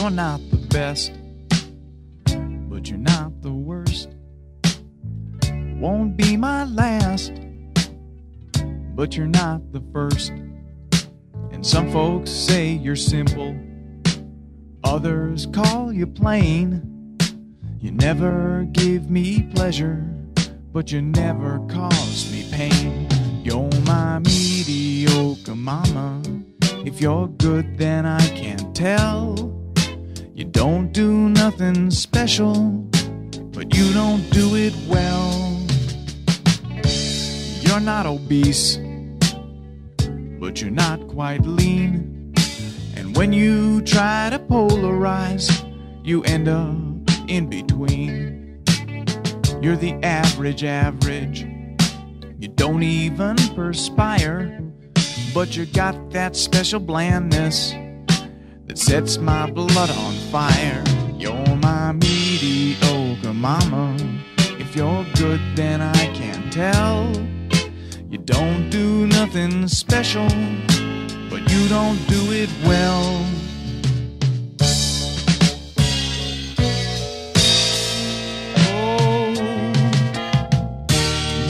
You're not the best, but you're not the worst. Won't be my last, but you're not the first. And some folks say you're simple, others call you plain. You never give me pleasure, but you never cause me pain. You're my mediocre mama. If you're good, then I can't tell. You don't do nothing special, but you don't do it well. You're not obese, but you're not quite lean. And when you try to polarize, you end up in between. You're the average. You don't even perspire, but you got that special blandness that sets my blood on fire. You're my mediocre mama. If you're good, then I can't tell. You don't do nothing special, but you don't do it well.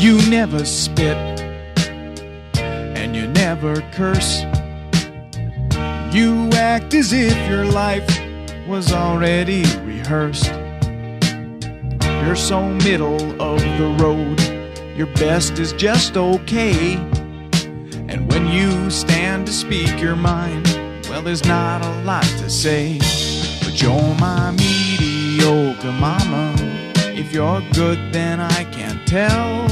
You never spit, and you never curse. You act as if your life was already rehearsed. You're so middle of the road, your best is just okay. And when you stand to speak your mind, well, there's not a lot to say. But you're my mediocre mama. If you're good, then I can't tell.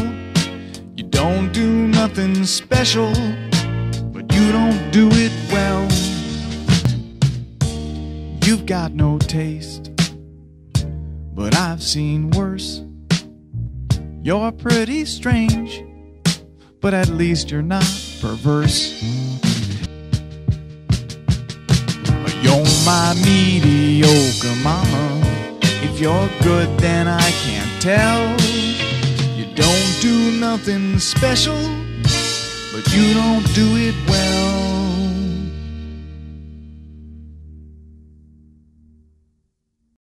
You don't do nothing special, but you don't do it well. You've got no taste, but I've seen worse. You're pretty strange, but at least you're not perverse. You're my mediocre mama. If you're good, then I can't tell. You don't do nothing special, but you don't do it well.